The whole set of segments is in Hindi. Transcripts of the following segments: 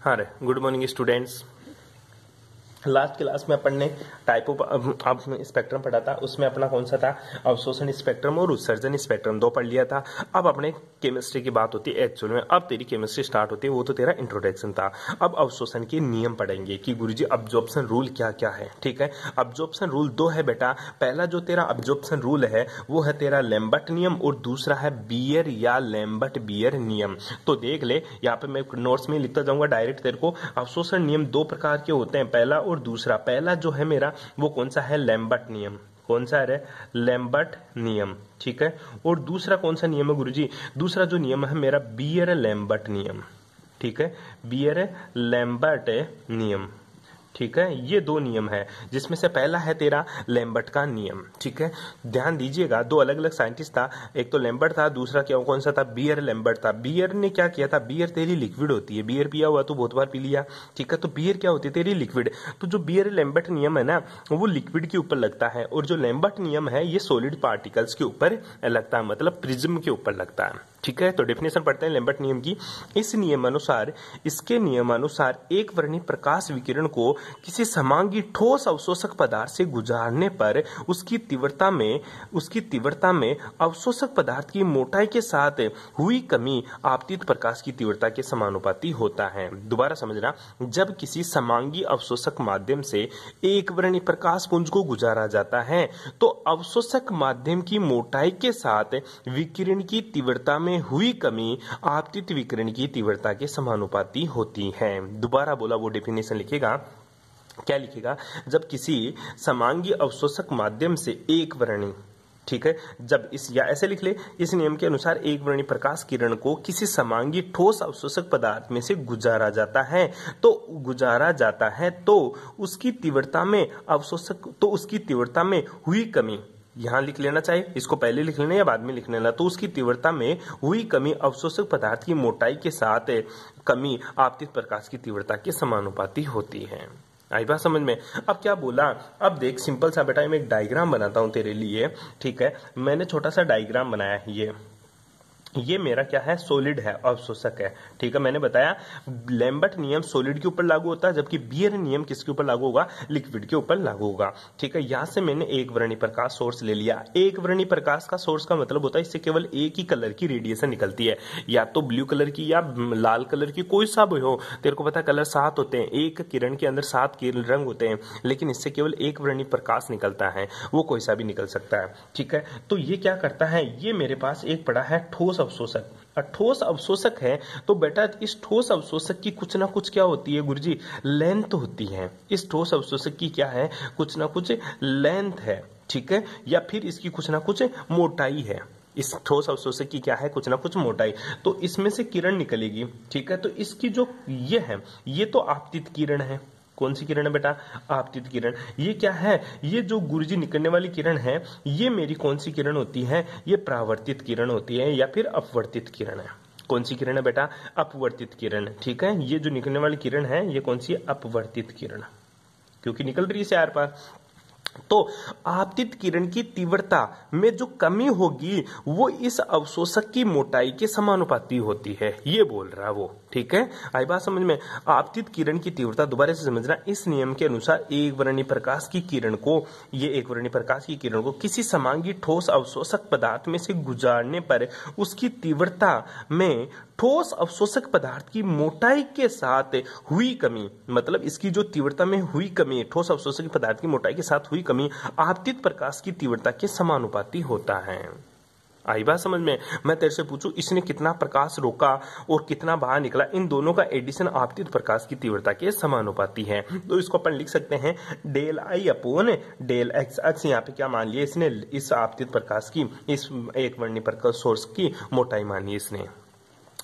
हाँ रे, good morning students. Last class में अपन ने टाइप ऑफ स्पेक्ट्रम पढ़ा था। उसमें अपना कौन सा था, अवशोषण स्पेक्ट्रम और उत्सर्जन स्पेक्ट्रम दो पढ़ लिया था। अब अपने केमिस्ट्री की बात होती है एक्चुअल में। अब तेरी केमिस्ट्री स्टार्ट होती है, वो तो तेरा इंट्रोडक्शन था। अब अवशोषण के नियम पढ़ेंगे कि गुरुजी अब्जॉर्प्शन रूल क्या क्या है। ठीक है, अब्जॉर्प्शन रूल दो है बेटा। पहला जो तेरा अब्जॉर्प्शन रूल है वो है तेरा लैम्बर्ट नियम और दूसरा है बियर या लैम्बर्ट बियर नियम। तो देख ले, यहाँ पे मैं नोट्स में लिखता जाऊंगा डायरेक्ट तेरे को। अवशोषण नियम दो प्रकार के होते हैं, पहला और दूसरा। पहला जो है मेरा वो कौन सा है, लैम्बर्ट नियम। कौन सा है, लैम्बर्ट नियम। ठीक है, और दूसरा कौन सा नियम है गुरुजी, दूसरा जो नियम है मेरा बियर लैम्बर्ट नियम। ठीक है, बियर लैम्बर्ट नियम। ठीक है, ये दो नियम है जिसमें से पहला है तेरा लैम्बर्ट का नियम। ठीक है, ध्यान दीजिएगा, दो अलग अलग साइंटिस्ट था, एक तो लैम्बर्ट था, दूसरा क्या कौन सा था, बियर लैम्बर्ट था। बियर ने क्या किया था, बियर तेरी लिक्विड होती है, बियर पिया हुआ तो बहुत बार पी लिया। ठीक है, तो बियर क्या होती है, तेरी लिक्विड। तो जो बियर लैम्बर्ट नियम है ना, वो लिक्विड के ऊपर लगता है, और जो लैम्बर्ट नियम है ये सॉलिड पार्टिकल्स के ऊपर लगता है, मतलब प्रिज्म के ऊपर लगता है। ठीक है, तो डेफिनेशन पढ़ते हैं लैम्बर्ट नियम की। इस नियमानुसार, इसके नियमानुसार एक वर्णी प्रकाश विकिरण को किसी समांगी ठोस अवशोषक पदार्थ से गुजारने पर उसकी तीव्रता में अवशोषक पदार्थ की मोटाई के साथ हुई कमी आपतित प्रकाश की तीव्रता के समानुपाती होता है। दोबारा समझना, जब किसी समांगी अवशोषक माध्यम से एक वर्णी प्रकाश पुंज को गुजारा जाता है तो अवशोषक माध्यम की मोटाई के साथ विकिरण की तीव्रता में हुई कमी आपतित विकिरण की तीव्रता के समानुपाती होती है। दोबारा बोला, वो डेफिनेशन लिखेगा, क्या लिखेगा, जब किसी समांगी अवशोषक माध्यम से एक वर्णी, ठीक है, जब इस, या ऐसे लिख ले, इस नियम के अनुसार एक वर्णी प्रकाश किरण को किसी समांगी ठोस अवशोषक पदार्थ में से गुजारा जाता है तो उसकी तीव्रता में हुई कमी, यहां लिख लेना चाहिए, इसको पहले लिख लेना या बाद में लिख लेना, तो उसकी तीव्रता में हुई कमी अवशोषक पदार्थ की मोटाई के साथ कमी आपतित प्रकाश की तीव्रता के समानुपाती होती है। आई बात समझ में। अब क्या बोला, अब देख सिंपल सा बेटा, मैं एक डायग्राम बनाता हूं तेरे लिए। ठीक है, मैंने छोटा सा डायग्राम बनाया है। ये मेरा क्या है, सॉलिड है, अवशोषक है। ठीक है, मैंने बताया लैम्बर्ट नियम सॉलिड के ऊपर लागू होता है, जबकि बियर नियम किसके ऊपर लागू होगा, लिक्विड के ऊपर लागू होगा। ठीक है, यहां से मैंने एक वर्णी प्रकाश सोर्स ले लिया। एक वर्णी प्रकाश का सोर्स का मतलब होता है इससे केवल एक ही कलर की रेडिएशन निकलती है, या तो ब्लू कलर की या लाल कलर की, कोई सा भी हो। तेरे को पता है कलर 7 होते हैं, एक किरण के अंदर 7 रंग होते हैं, लेकिन इससे केवल एक वर्णी प्रकाश निकलता है, वो कोई सा भी निकल सकता है। ठीक है, तो ये क्या करता है, ये मेरे पास एक पड़ा है ठोस अवशोषक। ठोस अवशोषक है तो बेटा इस ठोस अवशोषक की कुछ ना कुछ क्या होती है गुरुजी, लेंथ होती है। इस ठोस अवशोषक की क्या है, कुछ ना कुछ लेंथ है। ठीक है, या फिर इसकी कुछ ना कुछ मोटाई है। इस ठोस अवशोषक की क्या है, कुछ ना कुछ मोटाई, तो इसमें से किरण निकलेगी। ठीक है, तो इसकी जो ये है, ये तो आपतित किरण है। कौन सी किरण है बेटा, आपतित किरण। ये क्या है, ये जो गुरुजी निकलने वाली किरण है, ये मेरी कौन सी किरण होती है, ये परावर्तित किरण होती है या फिर अपवर्तित किरण है। कौन सी किरण है बेटा, अपवर्तित किरण। ठीक है, ये जो निकलने वाली किरण है ये कौन सी है, अपवर्तित किरण, क्योंकि निकल रही है चार पार। तो आपतित किरण की तीव्रता में जो कमी होगी वो इस अवशोषक की मोटाई के समानुपाती होती है, ये बोल रहा है वो। ठीक है, आई बात समझ में। आपतित किरण की तीव्रता, दोबारा से समझना, इस नियम के अनुसार एक वर्णी प्रकाश की किरण को, ये एक वर्णी प्रकाश की किरण को किसी समांगी ठोस अवशोषक पदार्थ में से गुजारने पर उसकी तीव्रता में ठोस अवशोषक पदार्थ की मोटाई के साथ हुई कमी, मतलब इसकी जो तीव्रता में हुई कमी, ठोस अवशोषक पदार्थ की मोटाई के साथ हुई कमी आपतित प्रकाश की तीव्रता के समानुपाती होता है। आई बात समझ में। मैं तेरे से पूछूं, इसने कितना प्रकाश रोका और कितना बाहर निकला, इन दोनों का एडिशन आपतित प्रकाश की तीव्रता के समानुपाती है। तो इसको अपन लिख सकते हैं डेल आई अपॉन डेल एक्स। एक्स यहाँ पे क्या मान लिया इसने, इस आपतित प्रकाश की, इस एक वर्णी प्रकाश सोर्स की मोटाई मानी इसने।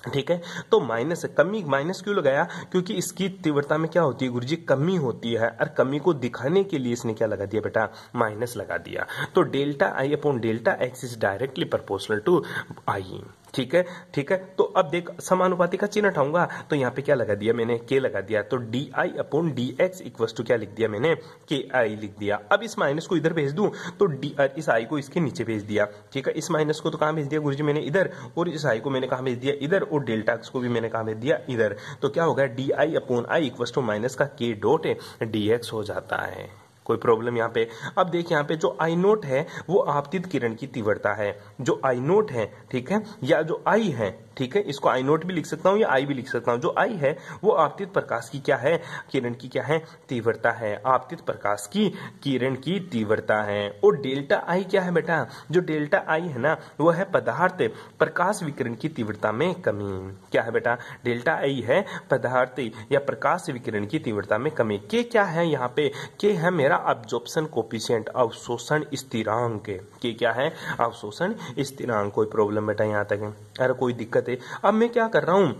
ठीक है, तो माइनस, कमी माइनस क्यों लगाया, क्योंकि इसकी तीव्रता में क्या होती है गुरुजी, कमी होती है, और कमी को दिखाने के लिए इसने क्या लगा दिया बेटा, माइनस लगा दिया। तो delta I upon delta x is directly proportional to I. ठीक है, ठीक है। तो अब देख समानुपाती का चिन्ह हटाऊंगा तो यहाँ पे क्या लगा दिया मैंने, के लगा दिया, तो d I upon d x equal to क्या लिख दिया मैंने, के आई लिख दिया। अब इस माइनस को इधर भेज दूं तो डी इस आई को इसके नीचे भेज दिया, ठीक है। इस माइनस को तो कहाँ भेज दिया गुरुजी मैंने, इधर, और इस आई को मैंने कहाँ भेज दिया, इधर, और डेल्टा एक्स को भी मैंने कहाँ भेज दिया, इधर। तो क्या होगा, D I upon I equal to minus का के डॉट डी एक्स हो जाता है। कोई प्रॉब्लम यहाँ पे। अब देख यहाँ पे जो आई नोट है वो आपतित किरण की तीव्रता है, जो आई नोट है, ठीक है, या जो आई है, ठीक है, इसको आई नोट भी लिख सकता हूँ या आई भी लिख सकता हूँ। जो आई है वो आपतित प्रकाश की क्या है, किरण की क्या है, तीव्रता है, आपतित प्रकाश की किरण की तीव्रता है। और डेल्टा आई क्या है बेटा, जो डेल्टा आई है ना वो है पदार्थ प्रकाश विकिरण की तीव्रता में कमी। क्या है बेटा, डेल्टा आई है पदार्थ या प्रकाश विकिरण की तीव्रता में कमी। के क्या है यहाँ पे, के है मेरा अब्जॉर्प्शन कोफिशिएंट, अवशोषण स्थिरांक। के क्या है, अवशोषण स्थिरांक। कोई प्रॉब्लम बेटा यहाँ तक है, अरे कोई दिक्कत है। अब मैं क्या कर रहा हूं,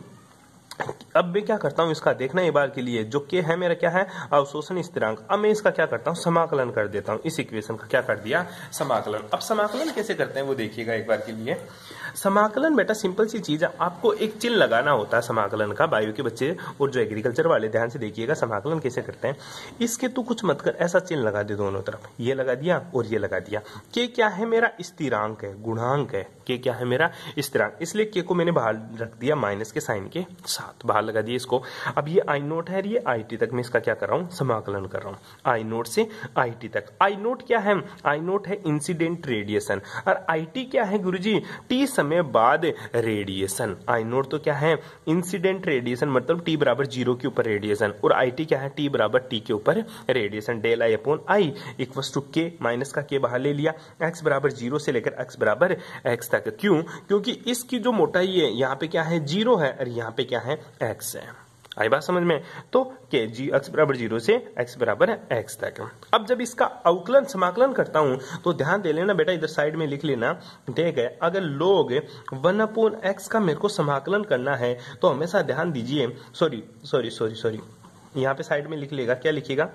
अब मैं क्या करता हूं इसका देखना एक बार के लिए, जो के है मेरा क्या है, अवशोषण स्थिरांक। अब मैं इसका क्या करता हूं, समाकलन कर देता हूं। इस इक्वेशन का क्या कर दिया, समाकलन। अब समाकलन कैसे करते हैं वो देखिएगा एक बार के लिए। समाकलन बेटा सिंपल सी चीज है, आपको एक चिन्ह लगाना होता है समाकलन का। बायो के बच्चे और जो एग्रीकल्चर वाले ध्यान से देखिएगा समाकलन कैसे करते हैं। इसके तू कुछ मत कर, ऐसा चिन्ह लगा दे दोनों तरफ, ये लगा दिया और ये लगा दिया। के क्या है मेरा, स्थिरांक है, गुणांक है। के क्या है मेरा, स्थिरांक, इसलिए के को मैंने बाहर रख दिया माइनस के साइन के साथ, बाहर लगा दिया इसको। अब ये आई नोट है, ये आई टी तक मैं इसका क्या कर रहा हूँ, समाकलन कर रहा हूँ, आई नोट से आई टी तक। आई नोट क्या है, आई नोट है इंसिडेंट रेडिएशन, और आई टी क्या है गुरुजी, टी समय बाद रेडिएशन। आई नोट तो क्या है, इंसिडेंट रेडिएशन, मतलब टी बराबर 0 के ऊपर रेडिएशन, और आई टी क्या है, टी बराबर टी के ऊपर radiation. Del I upon I equal to K, minus का के बाहर ले लिया, एक्स बराबर 0 से लेकर एक्स बराबर एक्स तक। क्यों, क्योंकि इसकी जो मोटाई है यहाँ पे क्या है, 0 है, और यहाँ पे क्या है, एक्स है। आई बात समझ में, तो के जी एक्स बराबर 0 से एक्स बराबर एक्स तक। अब जब इसका अवकलन समाकलन करता हूं तो ध्यान दे लेना बेटा, इधर साइड में लिख लेना, ठीक है। अगर लोग 1/x का मेरे को समाकलन करना है तो हमेशा ध्यान दीजिए, सॉरी यहाँ पे साइड में लिख लेगा, क्या लिखेगा,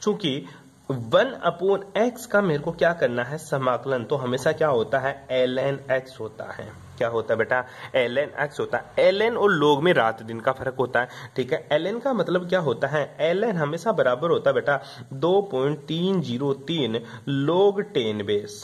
चूंकि 1/x का मेरे को क्या करना है समाकलन, तो हमेशा क्या होता है, ln x होता है। क्या होता है बेटा, ln x होता है। ln और log में रात दिन का फर्क होता है, ठीक है। ln का मतलब क्या होता है, ln हमेशा बराबर होता है बेटा 2.303 log 10 बेस,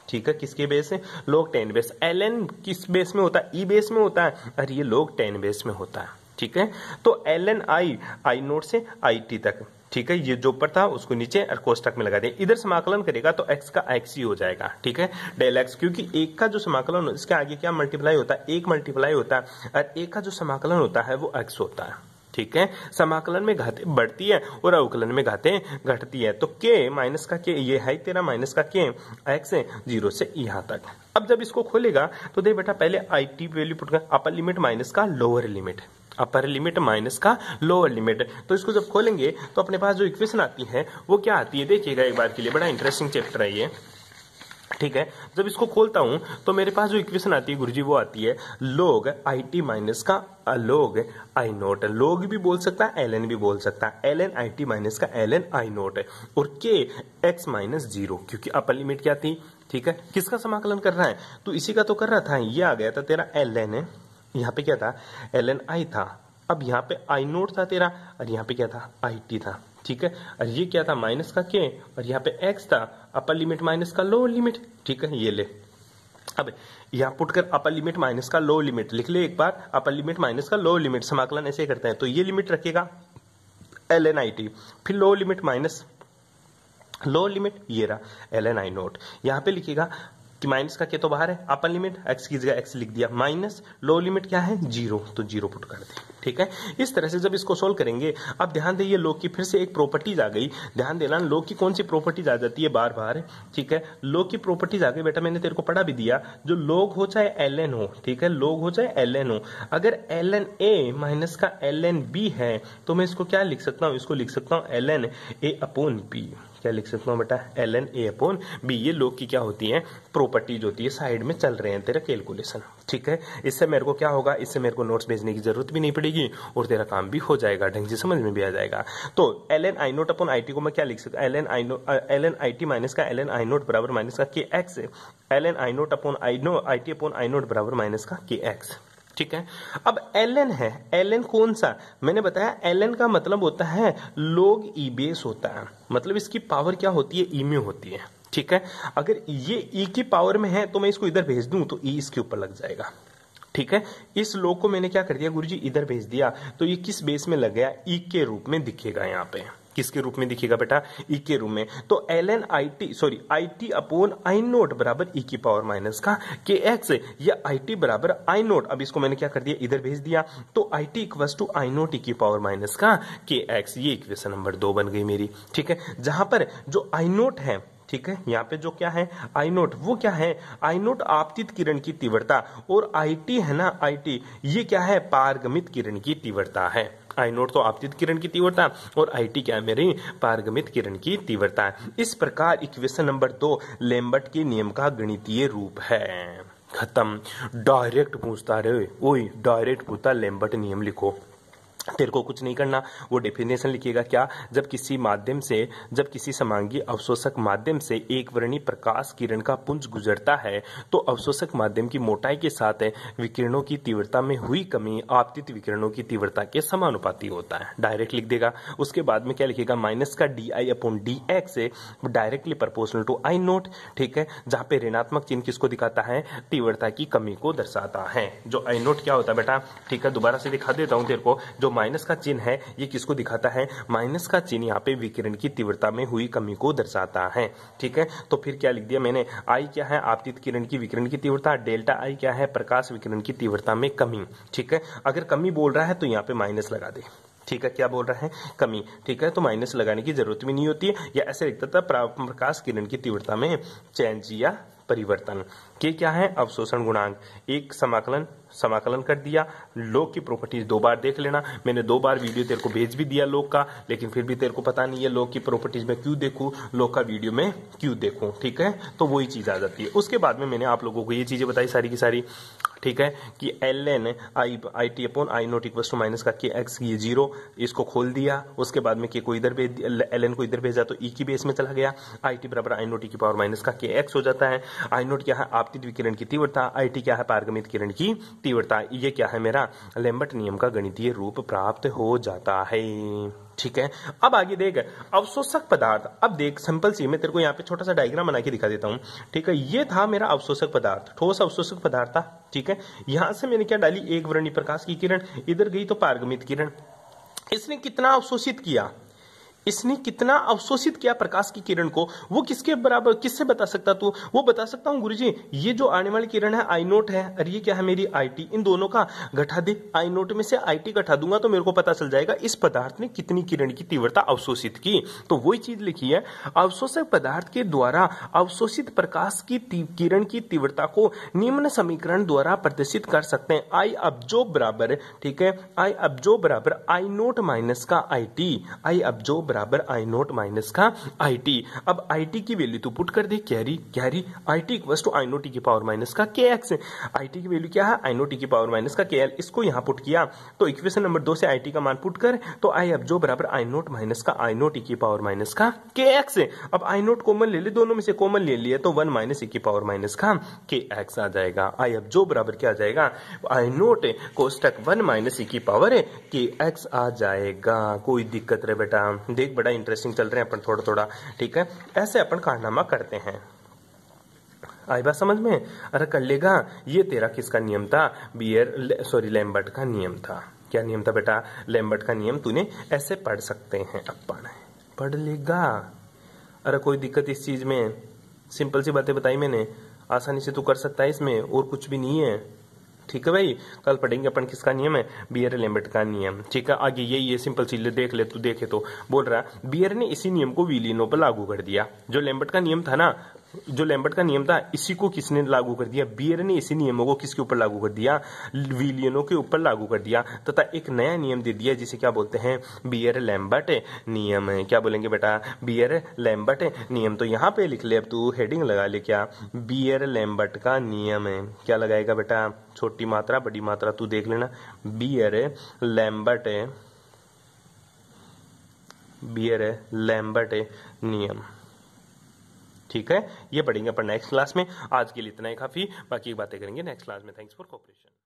ठीक है। किसके बेस है, log 10 बेस। ln किस बेस में होता है, ई बेस में होता है, और ये log 10 बेस में होता है, ठीक है। तो ln आई नोट से आई टी तक, ठीक है। ये जो ऊपर था उसको नीचे और कोष्टक में लगा दें। इधर समाकलन करेगा तो x का x ही हो जाएगा, ठीक है, डेल x, क्योंकि एक का जो समाकलन इसके आगे क्या मल्टीप्लाई होता है, एक मल्टीप्लाई होता है, और एक का जो समाकलन होता है वो x होता है, ठीक है। समाकलन में घाते बढ़ती है और अवकलन में घाते घटती है। तो के माइनस का के, ये है तेरा माइनस का के, x है 0 से यहाँ तक। अब जब इसको खोलेगा तो देख बेटा, पहले आई टी वैल्यू पुट कर, अपर लिमिट माइनस का lower limit, upper limit minus का लोअर लिमिट। तो इसको जब खोलेंगे तो अपने पास जो इक्वेशन आती है वो क्या आती है, देखिएगा एक बार के लिए, बड़ा इंटरेस्टिंग चैप्टर है ये, ठीक है। जब इसको खोलता हूं तो मेरे पास जो इक्वेशन आती है गुरुजी वो आती है log आई टी माइनस का log आई नोट। log भी बोल सकता है, ln भी बोल सकता है, ln आई टी माइनस का ln आई नोट, और k x माइनस 0, क्योंकि अपर लिमिट क्या थी, ठीक है। किसका समाकलन कर रहा है, तो इसी का तो कर रहा था, ये आ गया था तेरा ln है, यहाँ पे क्या था, ln आई था। अब यहाँ पे आई नोट था तेरा, और यहाँ पे क्या था, आई टी था, ठीक है। और ये क्या था, माइनस का के, और यहाँ पे x था, अपर लिमिट माइनस का लोअर लिमिट, ठीक है। ये ले, अब यहाँ पुट कर अपर लिमिट माइनस का लोअर लिमिट लिख ले एक बार, अपर लिमिट माइनस का लोअर लिमिट, समाकलन ऐसे करते हैं। तो ये लिमिट रखेगा ln आई टी, फिर lower limit minus lower limit, ये रहा ln आई नोट। यहाँ पे लिखेगा कि माइनस का के तो बाहर है, अपर लिमिट x की जगह x लिख दिया, माइनस लोअर लिमिट क्या है 0, तो 0 पुट कर दे, ठीक है। इस तरह से जब इसको सोल्व करेंगे, अब ध्यान देइए log की फिर से एक प्रॉपर्टीज आ गई, ध्यान देना log की कौन सी प्रॉपर्टीज आ जाती है बार बार, ठीक है। log की प्रॉपर्टीज आ गई बेटा, मैंने तेरे को पढ़ा भी दिया, जो log हो चाहे ln हो, ठीक है, log हो चाहे ln हो, अगर ln a माइनस का ln b है तो मैं इसको क्या लिख सकता हूँ, इसको लिख सकता हूँ ln a अपॉन b। क्या लिख सकता हूँ बेटा, ln a अपॉन b। ये लोग की क्या होती है, प्रॉपर्टीज होती है, साइड में चल रहे हैं तेरा कैलकुलेशन। ठीक है, इससे मेरे को क्या होगा, इससे मेरे को नोट्स भेजने की जरूरत भी नहीं पड़ेगी और तेरा काम भी हो जाएगा, ढंग से समझ में भी आ जाएगा। तो ln i naught upon it को मैं क्या लिख सकता हूँ, ln it माइनस का ln i नोट बराबर माइनस का kx, ln i naught upon it upon i note बराबर माइनस का kx। ठीक है, अब ln है, ln कौन सा, मैंने बताया ln का मतलब होता है log e बेस होता है, मतलब इसकी पावर क्या होती है, e में होती है। ठीक है, अगर ये e की पावर में है तो मैं इसको इधर भेज दूं तो e इसके ऊपर लग जाएगा। ठीक है, इस log को मैंने क्या कर दिया गुरुजी, इधर भेज दिया, तो ये किस बेस में लग गया, e के रूप में दिखेगा। यहाँ पे किसके रूप में दिखेगा बेटा, e के रूप में। तो ln it upon I note बराबर e की पावर माइनस का kx, या it बराबर आई नोट, अब इसको मैंने क्या कर दिया, इधर भेज दिया, तो it equal to I nought e की पावर माइनस का kx। ये इक्वेशन नंबर 2 बन गई मेरी। ठीक है, जहां पर जो आई नोट है, ठीक है, यहाँ पे जो क्या है आई नोट, वो क्या है, आई नोट आपतित किरण की तीव्रता, और IT है ना, IT ये क्या है, पारगमित किरण की तीव्रता है। आई नोट तो आपतित किरण की तीव्रता और IT क्या है मेरी, पारगमित किरण की तीव्रता है। इस प्रकार इक्वेशन नंबर 2 लैम्बर्ट के नियम का गणितीय रूप है। खत्म। डायरेक्ट पूछता रे, ओए डायरेक्ट पूछता लैम्बर्ट नियम लिखो, तेरे को कुछ नहीं करना, वो डेफिनेशन लिखिएगा क्या, जब किसी समांगी अवशोषक माध्यम से एक वर्णी प्रकाश किरण का पुंज गुजरता है तो अवशोषक माध्यम की मोटाई के साथ विकिरणों की तीव्रता में हुई कमी आपतित विकिरणों की तीव्रता के समानुपाती होता है। डायरेक्ट लिख देगा। उसके बाद में क्या लिखेगा, माइनस का DI upon DX directly proportional to I nought. ठीक है, जहां पे ऋणात्मक चिन्ह किसको दिखाता है, तीव्रता की कमी को दर्शाता है। जो आई नोट क्या होता है बेटा, ठीक है, दोबारा से दिखा देता हूं तेरे को, जो माइनस का चिन्ह है ये किसको दिखाता है, माइनस का चिन्ह यहाँ पे विकिरण की तीव्रता में हुई कमी को दर्शाता है। ठीक है, तो फिर क्या लिख दिया मैंने, आई क्या है, आपतित किरण की विकिरण की तीव्रता, डेल्टा आई क्या है, प्रकाश विकिरण की तीव्रता में कमी। ठीक है, अगर कमी बोल रहा है तो यहाँ पे माइनस लगा दे। ठीक है, क्या बोल रहा है, कमी। ठीक है, तो माइनस लगाने की जरूरत भी नहीं होती है, या ऐसे लिखता था प्रकाश किरण की तीव्रता में चेंज या परिवर्तन। के क्या है, अवशोषण गुणांक। एक समाकलन कर दिया। लोग की प्रॉपर्टीज 2 बार देख लेना, मैंने 2 बार वीडियो तेरे को भेज भी दिया लोग का, लेकिन फिर भी तेरे को पता नहीं है लोग की प्रॉपर्टीज में क्यों देखूं, लोग का वीडियो में क्यों देखूं। ठीक है, तो वही चीज आ जाती है। उसके बाद में मैंने आप लोगों को ये चीजें बताई सारी की सारी। ठीक है, कि ln it upon I nought equal to minus का kx, ये 0, इसको खोल दिया। उसके बाद में के को इधर भेज, ln को इधर भेजा तो e की बेस में चला गया, it बराबर आई नोट की पावर माइनस का kx हो जाता है। आई नोट क्या है, आपतित विकिरण की तीव्रता, it क्या है, पारगमित किरण की तीव्रता। ये क्या है मेरा, लैम्बर्ट नियम का गणितीय रूप प्राप्त हो जाता है। ठीक है, अब आगे देख अवशोषक पदार्थ। अब देख सिंपल सी, मैं तेरे को यहाँ पे छोटा सा डायग्राम बना के दिखा देता हूँ। ठीक है, ये था मेरा अवशोषक पदार्थ, ठोस अवशोषक पदार्थ था। ठीक है, यहां से मैंने क्या डाली, एक वर्णी प्रकाश की किरण, इधर गई तो पारगमित किरण। इसने कितना अवशोषित किया, इसने कितना अवशोषित किया प्रकाश की किरण को, वो किसके बराबर, किससे बता सकता तू, वो बता सकता हूं गुरुजी, ये जो आने वाली किरण है आई नोट है और ये क्या है मेरी IT, इन दोनों का घटा दे, आई नोट में से IT घटा दूंगा तो मेरे को पता चल जाएगा इस पदार्थ ने कितनी किरण की तीव्रता अवशोषित की। तो वही चीज लिखी है, अवशोषक पदार्थ के द्वारा अवशोषित प्रकाश की किरण की तीव्रता को निम्न समीकरण द्वारा प्रदर्शित कर सकते हैं। आई अब्जॉर्ब बराबर, ठीक है, आई अब्जॉर्ब बराबर आई नोट माइनस का IT, आई अब्जॉर्ब बराबर आई नोट माइनस का IT। अब IT की वैल्यू तू पुट कर दे, कैरी IT equals to I naught की पावर माइनस का kx। IT की वैल्यू क्या है, आई नोट की पावर माइनस का kl। इसको यहां पुट किया तो इक्वेशन नंबर 2 से IT का मान पुट कर, तो आई अब्जॉर्ब बराबर आई नोट माइनस का आई नोट की पावर माइनस का kx। अब आई नोट कॉमन ले ले, दोनों में से कॉमन ले लिया तो 1 माइनस की पावर माइनस का kx आ जाएगा। आई अब्जॉर्ब बराबर क्या आ जाएगा, आई नोट कोष्टक 1 माइनस की पावर kx आ जाएगा। कोई दिक्कत रहे बेटा, देख बड़ा इंटरेस्टिंग चल रहे हैं अपन थोड़ा थोड़ा। ठीक है, ऐसे अपन कारनामा करते हैं। आई बात समझ में, अरे कर लेगा। ये तेरा किसका नियम था, लैम्बर्ट का नियम था। क्या नियम था बेटा, लैम्बर्ट का नियम। तूने ऐसे पढ़ सकते हैं, अपन पढ़ लेगा। अरे कोई दिक्कत इस चीज में, सिंपल सी बातें बताई मैंने, आसानी से तू कर सकता है इसमें, और कुछ भी नहीं है। ठीक है भाई, कल पढ़ेंगे अपन किसका नियम है, बियर-लैम्बर्ट का नियम। ठीक है, आगे ये सिंपल सी देख ले, तू देखे तो बोल रहा बियर ने इसी नियम को विलियनों पर लागू कर दिया। जो लैम्बर्ट का नियम था ना, जो लैम्बर्ट का नियम था इसी को किसने लागू कर दिया, बियर ने इसी नियमों को किसके ऊपर लागू कर दिया, विलियनो के ऊपर लागू कर दिया तथा एक नया नियम दे दिया जिसे क्या बोलते हैं, बियर लैम्बर्ट नियम है। क्या बोलेंगे बेटा, बियर लैम्बर्ट नियम। तो यहाँ पे लिख ले, अब तू हेडिंग लगा ले, क्या, बियर लैम्बर्ट का नियम है। क्या लगाएगा बेटा, छोटी मात्रा बड़ी मात्रा तू देख लेना, बियर लैम्बर्ट, बियर लैम्बर्ट नियम। ठीक है, ये पढ़ेंगे अपन नेक्स्ट क्लास में। आज के लिए इतना ही काफी, बाकी बातें करेंगे नेक्स्ट क्लास में। Thanks for cooperation.